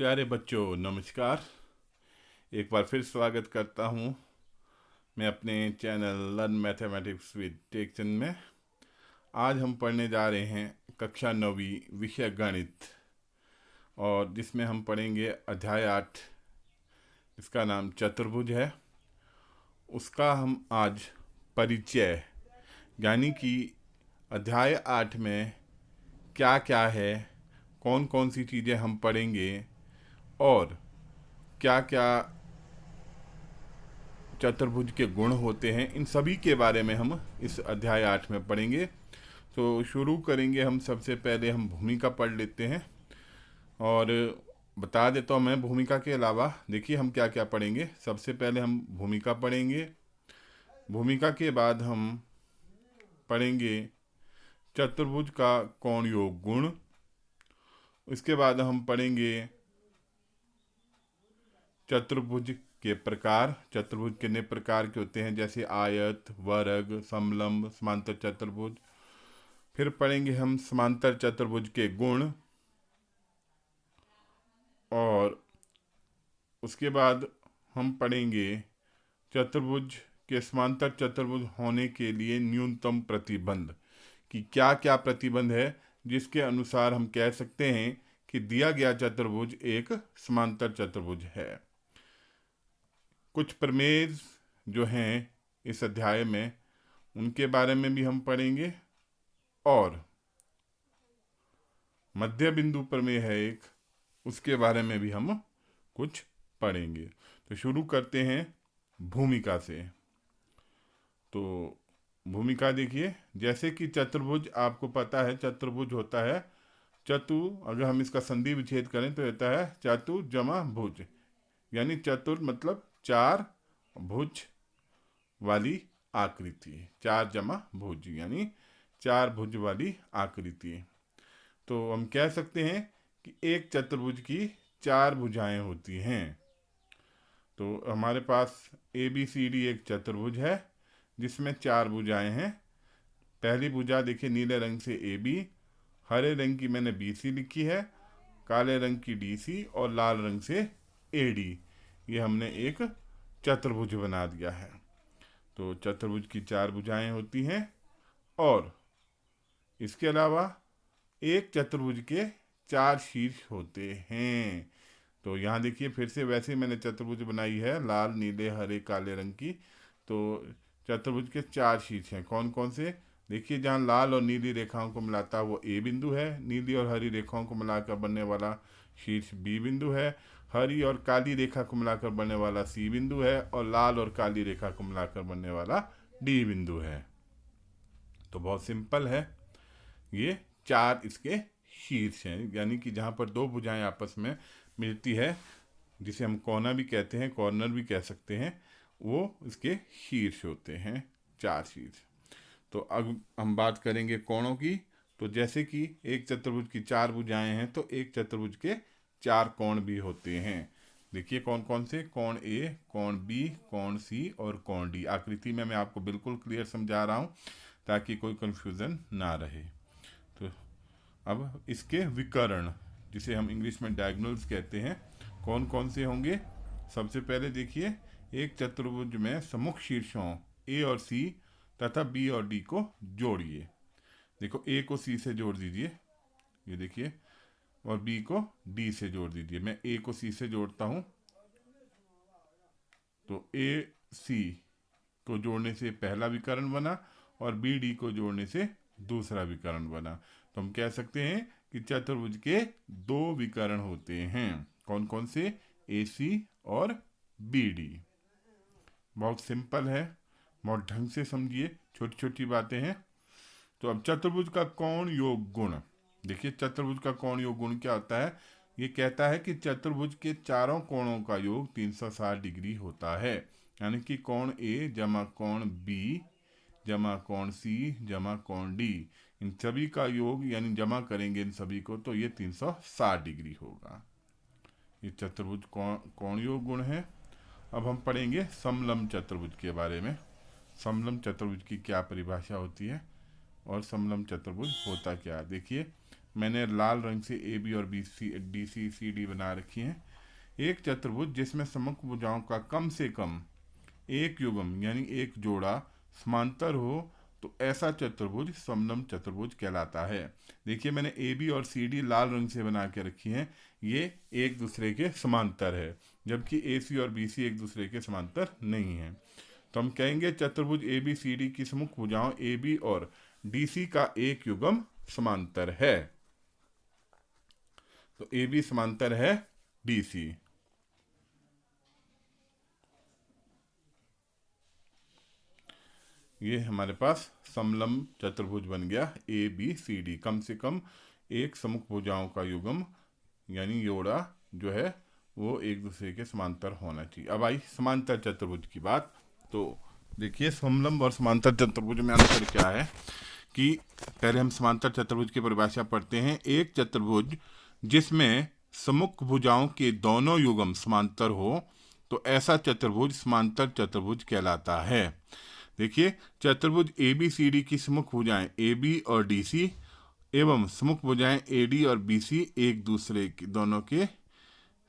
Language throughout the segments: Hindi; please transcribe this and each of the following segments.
प्यारे बच्चों नमस्कार। एक बार फिर स्वागत करता हूँ मैं अपने चैनल लर्न मैथमेटिक्स विद टेक्चंद में। आज हम पढ़ने जा रहे हैं कक्षा 9वीं विषय गणित, और जिसमें हम पढ़ेंगे अध्याय 8। इसका नाम चतुर्भुज है। उसका हम आज परिचय यानी कि अध्याय 8 में क्या क्या है, कौन कौन सी चीज़ें हम पढ़ेंगे और क्या क्या चतुर्भुज के गुण होते हैं, इन सभी के बारे में हम इस अध्याय 8 में पढ़ेंगे। तो शुरू करेंगे हम। सबसे पहले हम भूमिका पढ़ लेते हैं और बता देता हूँ मैं भूमिका के अलावा देखिए हम क्या क्या पढ़ेंगे। सबसे पहले हम भूमिका पढ़ेंगे। भूमिका के बाद हम पढ़ेंगे चतुर्भुज का कोण योग गुण। इसके बाद हम पढ़ेंगे चतुर्भुज के प्रकार। चतुर्भुज कितने प्रकार के होते हैं, जैसे आयत, वर्ग, समलंब, समांतर चतुर्भुज। फिर पढ़ेंगे हम समांतर चतुर्भुज के गुण, और उसके बाद हम पढ़ेंगे चतुर्भुज के समांतर चतुर्भुज होने के लिए न्यूनतम प्रतिबंध, कि क्या क्या प्रतिबंध है जिसके अनुसार हम कह सकते हैं कि दिया गया चतुर्भुज एक समांतर चतुर्भुज है। कुछ प्रमेय जो हैं इस अध्याय में उनके बारे में भी हम पढ़ेंगे, और मध्य बिंदु प्रमेय है एक, उसके बारे में भी हम कुछ पढ़ेंगे। तो शुरू करते हैं भूमिका से। तो भूमिका देखिए, जैसे कि चतुर्भुज आपको पता है, चतुर्भुज होता है चतु, अगर हम इसका संधि विच्छेद करें तो होता है चतु जमा भुज, यानी चतुर मतलब चार, भुज वाली आकृति, चार जमा भुज यानी चार भुज वाली आकृति। तो हम कह सकते हैं कि एक चतुर्भुज की चार भुजाएं होती हैं। तो हमारे पास ABCD एक चतुर्भुज है जिसमें चार भुजाएं हैं। पहली भुजा देखिए नीले रंग से AB, हरे रंग की मैंने BC लिखी है, काले रंग की DC और लाल रंग से AD। ये हमने एक चतुर्भुज बना दिया है। तो चतुर्भुज की चार भुजाएं होती हैं, और इसके अलावा एक चतुर्भुज के चार शीर्ष होते हैं। तो यहाँ देखिए फिर से वैसे मैंने चतुर्भुज बनाई है, लाल, नीले, हरे, काले रंग की। तो चतुर्भुज के चार शीर्ष हैं। कौन कौन से, देखिए जहाँ लाल और नीली रेखाओं को मिलाता है वो A बिंदु है, नीली और हरी रेखाओं को मिलाकर बनने वाला शीर्ष B बिंदु है, हरी और काली रेखा को मिलाकर बनने वाला C बिंदु है, और लाल और काली रेखा को मिलाकर बनने वाला D बिंदु है। तो बहुत सिंपल है, ये चार इसके शीर्ष हैं, यानी कि जहाँ पर दो भुजाएं आपस में मिलती है, जिसे हम कोना भी कहते हैं, कॉर्नर भी कह सकते हैं, वो इसके शीर्ष होते हैं, चार शीर्ष। तो अब हम बात करेंगे कोणों की। तो जैसे कि एक चतुर्भुज की चार भुजाएं हैं, तो एक चतुर्भुज के चार कोण भी होते हैं। देखिए कौन कौन से, कोण A, कोण B, कोण C और कोण D। आकृति में मैं आपको बिल्कुल क्लियर समझा रहा हूँ ताकि कोई कंफ्यूजन ना रहे। तो अब इसके विकर्ण, जिसे हम इंग्लिश में डायगोनल्स कहते हैं, कौन कौन से होंगे। सबसे पहले देखिए, एक चतुर्भुज में सम्मुख शीर्षों A और C तथा B और D को जोड़िए। देखो A को C से जोड़ दीजिए, ये देखिए, और B को D से जोड़ दीजिए। मैं A को C से जोड़ता हूँ, तो AC को जोड़ने से पहला विकर्ण बना और BD को जोड़ने से दूसरा विकर्ण बना। तो हम कह सकते हैं कि चतुर्भुज के दो विकर्ण होते हैं। कौन कौन से, AC और BD। बहुत सिंपल है, बहुत ढंग से समझिए, छोटी छोटी बातें हैं। तो अब चतुर्भुज का कोण योग गुण देखिए। चतुर्भुज का कोण योग गुण क्या होता है, ये कहता है कि चतुर्भुज के चारों कोणों का योग 360 डिग्री होता है, यानी कि कोण A जमा कोण B जमा कोण C जमा कोण D, इन सभी का योग यानी जमा करेंगे इन सभी को, तो ये 360 डिग्री होगा। ये चतुर्भुज कोण योग गुण है। अब हम पढ़ेंगे समलंब चतुर्भुज के बारे में। समलंब चतुर्भुज की क्या परिभाषा होती है और समलंब चतुर्भुज होता क्या। देखिए मैंने लाल रंग से ए बी और B C D C C D बना रखी हैं। एक चतुर्भुज जिसमें सममुख भुजाओं का कम से कम एक युग्म यानी एक जोड़ा समांतर हो तो ऐसा चतुर्भुज समलंब चतुर्भुज कहलाता है। देखिए मैंने ए बी और सी डी लाल रंग से बना के रखी हैं, ये एक दूसरे के समांतर है, जबकि ए सी और बी सी एक दूसरे के समांतर नहीं है। तो हम कहेंगे चतुर्भुज ए बी सी डी की सम्मुख भुजाओं ए बी और डी सी का एक युग्म समांतर है। तो ए बी समांतर है डी सी। ये हमारे पास समलंब चतुर्भुज बन गया ए बी सी डी। कम से कम एक सम्मुख भुजाओं का युग्म यानी जोड़ा जो है वो एक दूसरे के समांतर होना चाहिए। अब आई समांतर चतुर्भुज की बात। तो देखिए समलंब और समांतर चतुर्भुज में अंतर क्या है कि पहले हम समांतर चतुर्भुज की परिभाषा पढ़ते हैं। एक चतुर्भुज जिसमें सम्मुख भुजाओं के दोनों युग्म समांतर हो तो ऐसा चतुर्भुज समांतर चतुर्भुज कहलाता है। देखिए चतुर्भुज ए बी सी डी की सम्मुख भुजाएं ए बी और डी सी एवं सम्मुख भुजाएं ए डी और बी सी एक दूसरे के दोनों के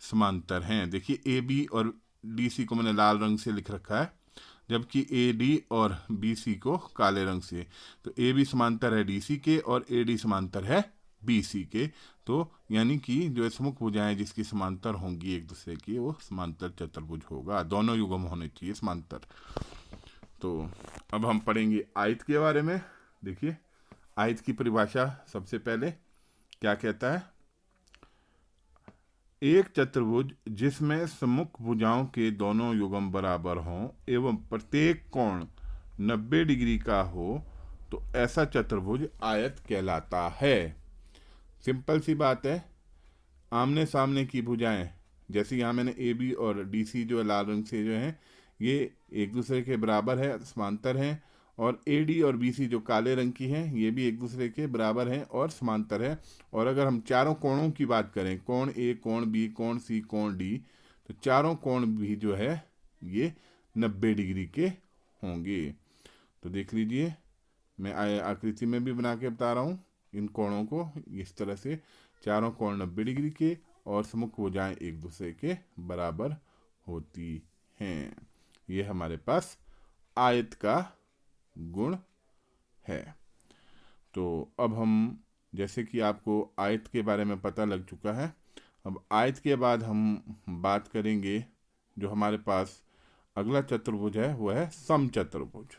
समांतर हैं। देखिए ए बी और डी सी को मैंने लाल रंग से लिख रखा है, जबकि ए डी और बी सी को काले रंग से। तो ए बी समांतर है डी सी के और ए डी समांतर है बी सी के। तो यानी कि जो सम्मुख भुजाएं जिसकी समांतर होंगी एक दूसरे की वो समांतर चतुर्भुज होगा, दोनों युग्म होने चाहिए समांतर। तो अब हम पढ़ेंगे आयत के बारे में। देखिए आयत की परिभाषा सबसे पहले क्या कहता है, एक चतुर्भुज जिसमें सम्मुख भुजाओं के दोनों युग्म बराबर हों एवं प्रत्येक कोण 90 डिग्री का हो तो ऐसा चतुर्भुज आयत कहलाता है। सिंपल सी बात है, आमने सामने की भुजाएं जैसे यहाँ मैंने ए बी और डी सी जो लाल रंग से जो है ये एक दूसरे के बराबर है, समांतर हैं, और ए डी और बी सी जो काले रंग की हैं ये भी एक दूसरे के बराबर हैं और समांतर है। और अगर हम चारों कोणों की बात करें, कोण ए, कोण बी, कोण सी, कोण डी, तो चारों कोण भी जो है ये 90 डिग्री के होंगे। तो देख लीजिए मैं आकृति में भी बना के बता रहा हूँ इन कोणों को। इस तरह से चारों कोण 90 डिग्री के और सम्मुख भुजाएं एक दूसरे के बराबर होती हैं। ये हमारे पास आयत का गुण है। तो अब हम जैसे कि आपको आयत के बारे में पता लग चुका है, अब आयत के बाद हम बात करेंगे जो हमारे पास अगला चतुर्भुज है वो है समचतुर्भुज।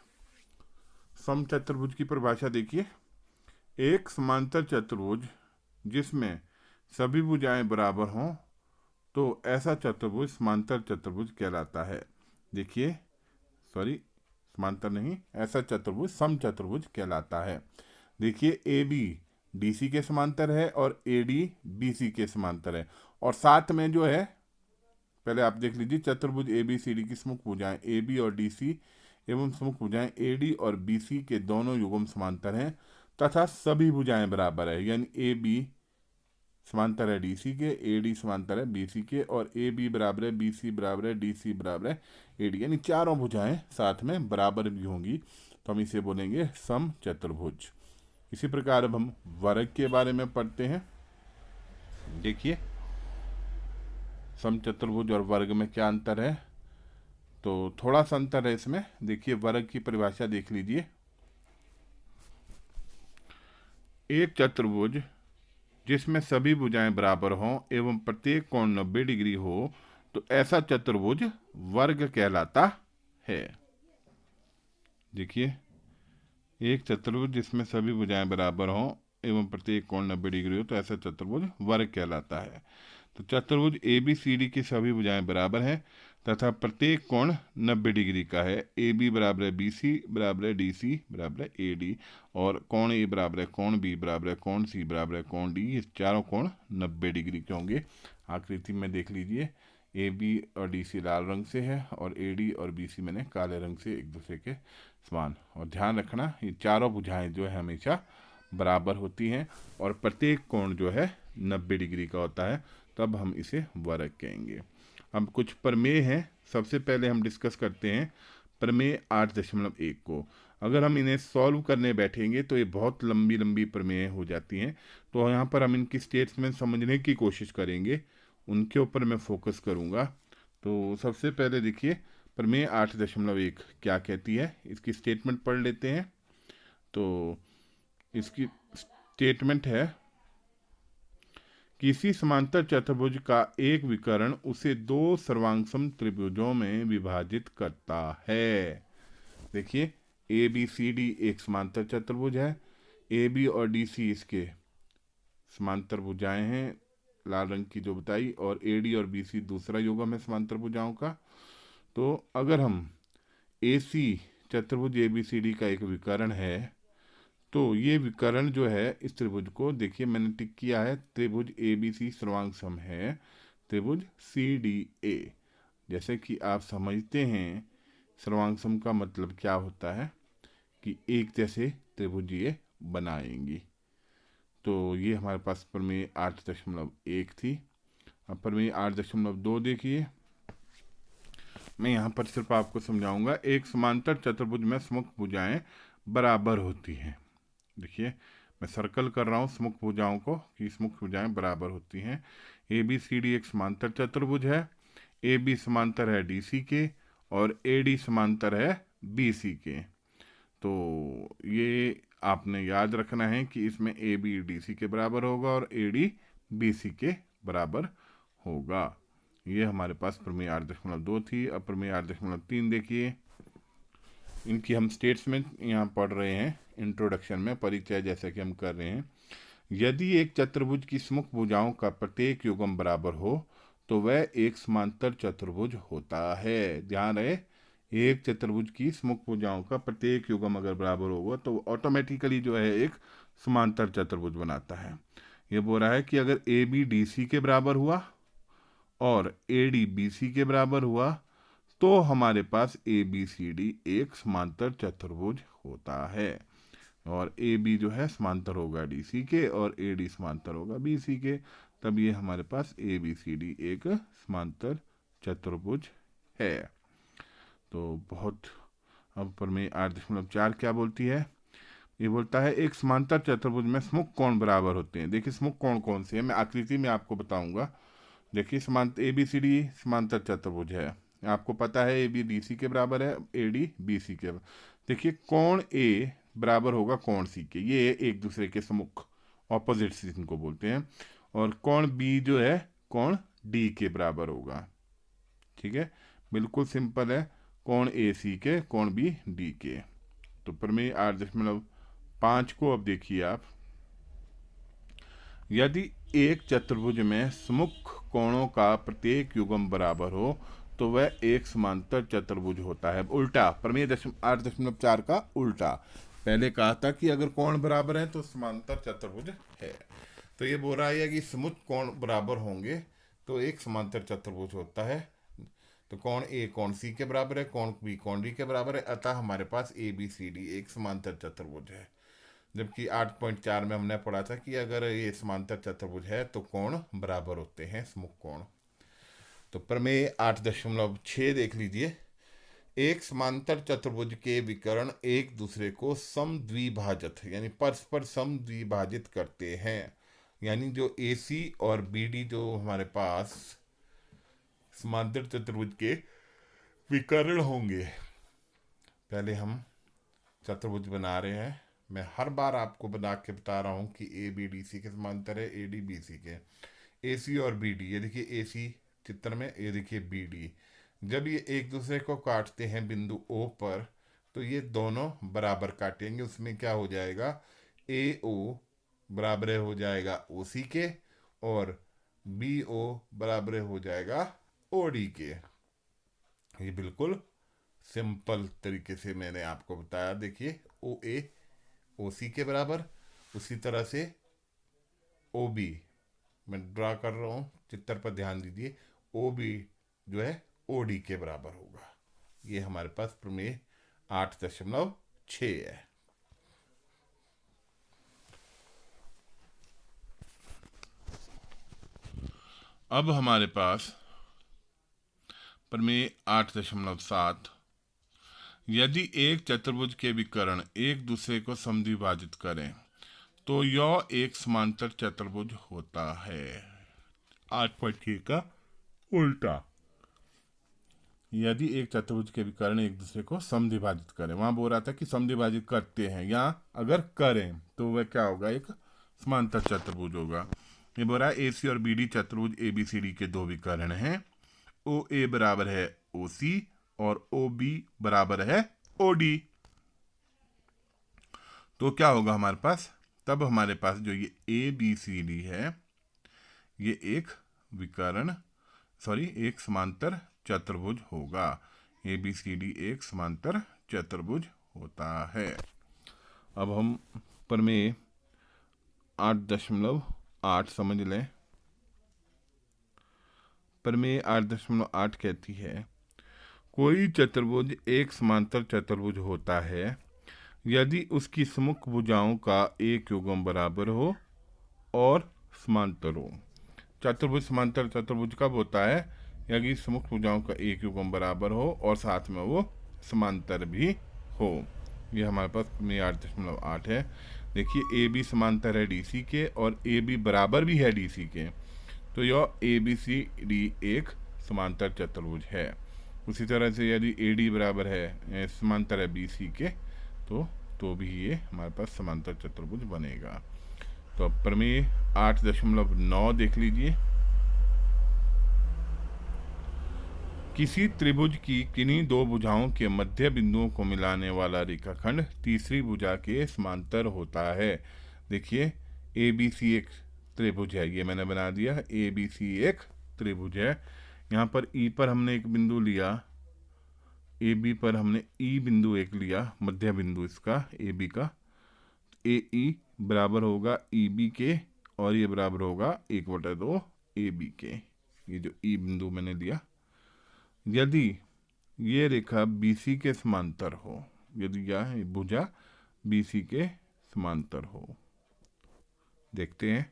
समचतुर्भुज की परिभाषा देखिए, एक समांतर चतुर्भुज जिसमें सभी भुजाएं बराबर हों तो ऐसा चतुर्भुज समांतर चतुर्भुज कहलाता है। देखिए समांतर नहीं, ऐसा चतुर्भुज समचतुर्भुज कहलाता है। देखिए ए बी डी सी के समांतर है और ए डी बी सी के समांतर है, और साथ में जो है पहले आप देख लीजिए चतुर्भुज ए बी सी डी की सम्मुख भुजाएं ए बी और डी सी एवं सम्मुख भुजाएं ए डी और बी सी के दोनों युग्म समांतर हैं तथा सभी भुजाएं बराबर है। यानी ए बी समांतर है डी सी के, ए डी समांतर है बी सी के, और ए बी बराबर है बी सी बराबर है डी सी बराबर है ए डी, यानी चारों भुजाएं साथ में बराबर भी होंगी, तो हम इसे बोलेंगे समचतुर्भुज। इसी प्रकार अब हम वर्ग के बारे में पढ़ते हैं। देखिए समचतुर्भुज और वर्ग में क्या अंतर है, तो थोड़ा सा अंतर है इसमें। देखिए वर्ग की परिभाषा देख लीजिए, एक चतुर्भुज जिसमें सभी भुजाएं बराबर हों एवं प्रत्येक कोण 90 डिग्री हो तो ऐसा चतुर्भुज वर्ग कहलाता है। देखिए एक चतुर्भुज जिसमें सभी भुजाएं बराबर हों एवं प्रत्येक कोण 90 डिग्री हो तो ऐसा चतुर्भुज वर्ग कहलाता है। तो चतुर्भुज ए बी सी डी की सभी भुजाएं बराबर हैं तथा प्रत्येक कोण 90 डिग्री का है। ए बी बराबर है बी सी बराबर है डी सी बराबर है ए डी, और कोण ए बराबर है कोण बी बराबर है कोण सी बराबर है कोण डी। ये चारों कोण 90 डिग्री के होंगे। आकृति में देख लीजिए ए बी और डी सी लाल रंग से है और ए डी और बी सी मैंने काले रंग से एक दूसरे के समान। और ध्यान रखना ये चारों भुजाएं जो है हमेशा बराबर होती हैं और प्रत्येक कोण जो है 90 डिग्री का होता है, तब हम इसे वर्ग कहेंगे। अब कुछ प्रमेय हैं, सबसे पहले हम डिस्कस करते हैं प्रमेय 8.1 को। अगर हम इन्हें सॉल्व करने बैठेंगे तो ये बहुत लंबी लंबी प्रमेय हो जाती हैं। तो यहाँ पर हम इनकी स्टेटमेंट समझने की कोशिश करेंगे, उनके ऊपर मैं फोकस करूँगा। तो सबसे पहले देखिए प्रमेय 8.1 क्या कहती है, इसकी स्टेटमेंट पढ़ लेते हैं। तो इसकी स्टेटमेंट है, किसी समांतर चतुर्भुज का एक विकर्ण उसे दो सर्वांगसम त्रिभुजों में विभाजित करता है। देखिए ए बी सी डी एक समांतर चतुर्भुज है, ए बी और डी सी इसके समांतर भुजाएं हैं लाल रंग की जो बताई, और ए डी और बी सी दूसरा युग्म है समांतर भुजाओं का। तो अगर हम ए सी चतुर्भुज ए बी सी डी का एक विकर्ण है, तो ये विकर्ण जो है इस त्रिभुज को, देखिए मैंने टिक किया है, त्रिभुज ए बी सी सर्वांगसम है त्रिभुज सी डी ए। जैसे कि आप समझते हैं सर्वांगसम का मतलब क्या होता है कि एक जैसे त्रिभुज ये बनाएंगी। तो ये हमारे पास प्रमेय 8.1 थी। अब प्रमेय 8.2 देखिए, मैं यहाँ पर सिर्फ आपको समझाऊंगा। एक समांतर चतुर्भुज में सम्मुख भुजाएं बराबर होती हैं। देखिए मैं सर्कल कर रहा हूँ सम्मुख भुजाओं को कि सम्मुख भुजाएं बराबर होती हैं। ए बी सी डी एक समांतर चतुर्भुज है, ए बी समांतर है डी सी के और ए डी समांतर है बी सी के। तो ये आपने याद रखना है कि इसमें ए बी डी सी के बराबर होगा और ए डी बी सी के बराबर होगा। ये हमारे पास प्रमेय 8.2 थी। अब प्रमेय 8.3 देखिए, इनकी हम स्टेटमेंट यहाँ पढ़ रहे हैं इंट्रोडक्शन में, परिचय जैसे कि हम कर रहे हैं। यदि एक चतुर्भुज की सम्मुख भुजाओं का प्रत्येक युग्म बराबर हो तो वह एक समांतर चतुर्भुज होता है। ध्यान रहे, एक चतुर्भुज की सम्मुख भुजाओं का प्रत्येक युग्म अगर बराबर होगा तो ऑटोमेटिकली जो है एक समांतर चतुर्भुज बनाता है। ये बोल रहा है कि अगर ए बी डी सी के बराबर हुआ और ए डी बी सी के बराबर हुआ तो हमारे पास ए बी सी डी एक समांतर चतुर्भुज होता है। और ए बी जो है समांतर होगा डी सी के और ए डी समांतर होगा बी सी के, तब ये हमारे पास ए बी सी डी एक समांतर चतुर्भुज है। तो बहुत, अब प्रमेय 8.4 क्या बोलती है, ये बोलता है एक समांतर चतुर्भुज में सम्मुख कोण बराबर होते हैं। देखिए सम्मुख कोण कौन से है, मैं आकृति में आपको बताऊंगा। देखिए समांतर ए बी सी डी समांतर चतुर्भुज है, आपको पता है ए बी डी सी के बराबर है, ए डी बी सी के। देखिए कोण ए बराबर होगा कोण सी के, ये एक दूसरे के सम्मुख, ऑपोजिट्स इनको बोलते हैं। और कोण बी जो है कोण डी के बराबर होगा। ठीक है, बिल्कुल सिंपल है, कोण ए सी के कोण बी डी के। तो प्रमेय 8.5 को अब देखिए आप, यदि एक चतुर्भुज में सम्मुख कोणों का प्रत्येक युग्म बराबर हो तो वह एक समांतर चतुर्भुज होता है। उल्टा, प्रमेय 8.4 का उल्टा, पहले कहा था कि अगर कोण बराबर है तो समांतर चतुर्भुज है। तो ये बोल रहा है कि सम्मुख कोण बराबर होंगे तो एक समांतर चतुर्भुज होता है। तो कोण ए कोण सी के बराबर है, कोण बी कोण डी के बराबर है, अतः हमारे पास ए बी सी डी एक समांतर चतुर्भुज है। जबकि 8.4 में हमने पढ़ा था कि अगर ये समांतर चतुर्भुज है तो कोण बराबर होते हैं, सम्मुख कोण। तो प्रमेय 8.6 देख लीजिए, एक समांतर चतुर्भुज के विकर्ण एक दूसरे को समद्विभाजक यानी परस्पर समद्विभाजित करते हैं। यानी जो ए सी और बी डी जो हमारे पास समांतर चतुर्भुज के विकर्ण होंगे, पहले हम चतुर्भुज बना रहे हैं, मैं हर बार आपको बना के बता रहा हूँ कि ए बी डी सी के समांतर है, ए डी बी सी के। ए सी और बी डी, ये देखिए ए सी चित्र में, ये देखिए बी डी, जब ये एक दूसरे को काटते हैं बिंदु ओ पर तो ये दोनों बराबर काटेंगे। उसमें क्या हो जाएगा, ए ओ बराबर हो जाएगा ओ सी के और बी ओ बराबर हो जाएगा ओ डी के। ये बिल्कुल सिंपल तरीके से मैंने आपको बताया। देखिए ओ ए ओ सी के बराबर, उसी तरह से ओ बी मैं ड्रा कर रहा हूँ, चित्र पर ध्यान दीजिए, ओ बी जो है ओ डी के बराबर होगा। ये हमारे पास प्रमेय 8.6 है। अब हमारे पास प्रमेय 8.7, यदि एक चतुर्भुज के विकर्ण एक दूसरे को समद्विभाजित करें तो यह एक समांतर चतुर्भुज होता है। 8.6 का उल्टा। यदि एक चतुर्भुज के विकर्ण एक दूसरे को समद्विभाजित करें, वहां बोल रहा था कि समद्विभाजित करते हैं, या अगर करें तो वह क्या होगा, एक समांतर चतुर्भुज होगा। ये बोल रहा है AC और BD चतुर्भुज ABCD के दो विकर्ण हैं। OA बराबर है OC और OB बराबर है OD। तो क्या होगा हमारे पास, तब हमारे पास जो ये ABCD है ये एक विकर्ण एक समांतर चतुर्भुज होगा। ABCD एक समांतर चतुर्भुज होता है। अब हम प्रमेय 8.8 समझ लें। प्रमेय 8.8 कहती है कोई चतुर्भुज एक समांतर चतुर्भुज होता है यदि उसकी सम्मुख भुजाओं का एक युग्म बराबर हो और समांतर हो। चतुर्भुज समांतर चतुर्भुज कब होता है, यदि सम्मुख भुजाओं का एक युग्म बराबर हो और साथ में वो समांतर भी हो। ये हमारे पास प्रमेय 8.8 है। देखिए AB समांतर है DC के और AB बराबर भी है DC के, तो यह ABCD एक समांतर चतुर्भुज है। उसी तरह से यदि AD बराबर है समांतर है BC के तो भी ये हमारे पास समांतर चतुर्भुज बनेगा। तो अब प्रमेय 8.9 देख लीजिए। किसी त्रिभुज की किन्हीं दो भुजाओं के मध्य बिंदुओं को मिलाने वाला रेखाखंड तीसरी भुजा के समांतर होता है। देखिए ABC एक त्रिभुज है, ये मैंने बना दिया। ABC एक त्रिभुज है। यहाँ पर E पर हमने एक बिंदु लिया, AB पर हमने E बिंदु एक लिया, मध्य बिंदु इसका AB का। AE बराबर होगा EB के और ये बराबर होगा 1/2 AB के। ये जो E बिंदु मैंने लिया, यदि ये रेखा BC के समांतर हो, यदि यह भुजा BC के समांतर हो, देखते हैं।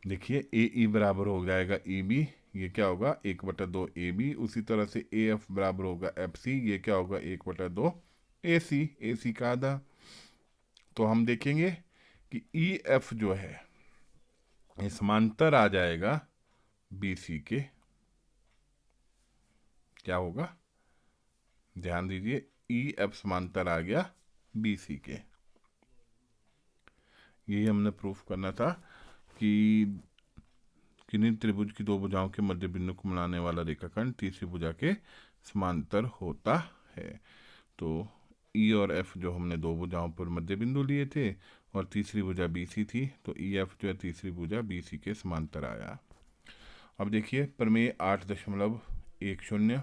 देखिए AE बराबर हो जाएगा EB, ये क्या होगा 1/2 AB। उसी तरह से AF बराबर होगा FC, ये क्या होगा 1/2 AC, AC का आधा। तो हम देखेंगे कि EF जो है ये समांतर आ जाएगा BC के। क्या होगा, ध्यान दीजिए, EF समांतर आ गया BC के। यही हमने प्रूफ करना था कि किन्हीं त्रिभुज की दो भुजाओं के मध्य बिंदु को मिलाने वाला रेखाखंड तीसरी भुजा के समांतर होता है। तो E और F जो हमने दो भुजाओं पर मध्य बिंदु लिए थे और तीसरी भुजा BC थी, तो EF जो है तीसरी भुजा BC के समांतर आया। अब देखिए प्रमेय 8.10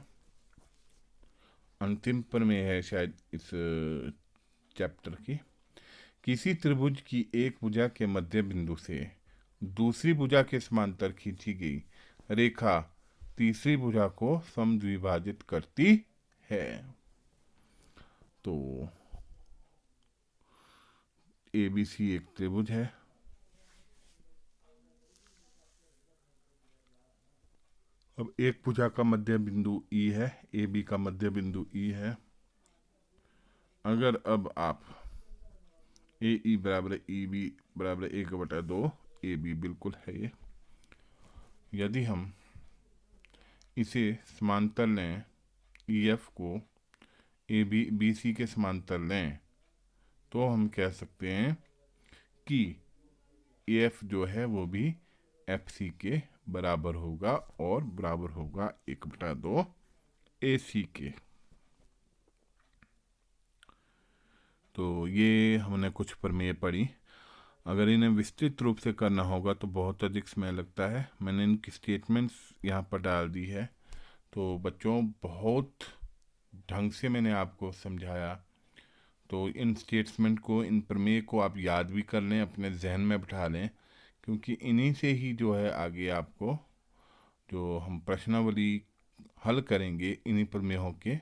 अंतिम प्रमेय है शायद इस चैप्टर की। किसी त्रिभुज की एक भुजा के मध्य बिंदु से दूसरी भुजा के समांतर खींची गई रेखा तीसरी भुजा को समद्विभाजित करती है। तो ABC एक त्रिभुज है। अब एक भुजा का मध्य बिंदु E है, AB का मध्य बिंदु E है। अगर अब आप AE बराबर EB बराबर 1/2 AB बिल्कुल है ये। यदि हम इसे समांतर लें, EF को BC के समांतर लें, तो हम कह सकते हैं कि AF जो है वो भी FC के बराबर होगा और बराबर होगा 1/2 AC के। तो ये हमने कुछ प्रमेय पढ़ी। अगर इन्हें विस्तृत रूप से करना होगा तो बहुत अधिक समय लगता है। मैंने इनकी स्टेटमेंट्स यहाँ पर डाल दी है। तो बच्चों बहुत ढंग से मैंने आपको समझाया। तो इन स्टेटमेंट को, इन प्रमेय को आप याद भी कर लें, अपने जहन में बिठा लें, क्योंकि इन्हीं से ही जो है आगे आपको जो हम प्रश्नावली हल करेंगे, इन्हीं प्रमेयों के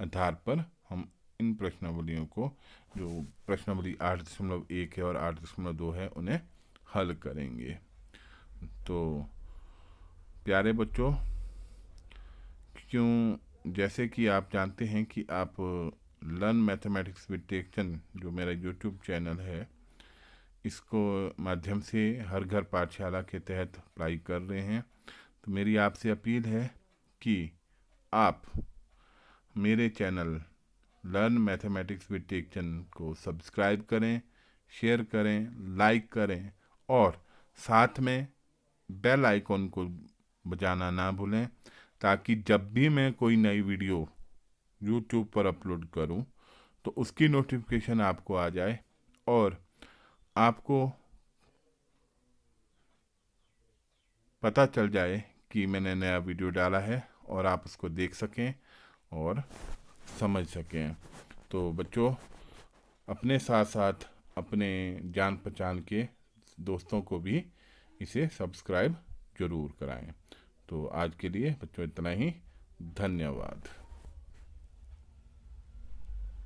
आधार पर हम इन प्रश्नावलियों को, जो प्रश्नावली 8.1 है और 8.2 है, उन्हें हल करेंगे। तो प्यारे बच्चों, क्यों, जैसे कि आप जानते हैं कि आप लर्न मैथमेटिक्स विद टेक्चंद जो मेरा यूट्यूब चैनल है, इसको माध्यम से हर घर पाठशाला के तहत अप्लाई कर रहे हैं। तो मेरी आपसे अपील है कि आप मेरे चैनल लर्न मैथमेटिक्स विद टेक्चंद को सब्सक्राइब करें, शेयर करें, लाइक करें और साथ में बेल आइकॉन को बजाना ना भूलें, ताकि जब भी मैं कोई नई वीडियो यूट्यूब पर अपलोड करूं तो उसकी नोटिफिकेशन आपको आ जाए और आपको पता चल जाए कि मैंने नया वीडियो डाला है और आप उसको देख सकें और समझ सकें। तो बच्चों, अपने साथ साथ अपने जान पहचान के दोस्तों को भी इसे सब्सक्राइब ज़रूर कराएं। तो आज के लिए बच्चों इतना ही। धन्यवाद।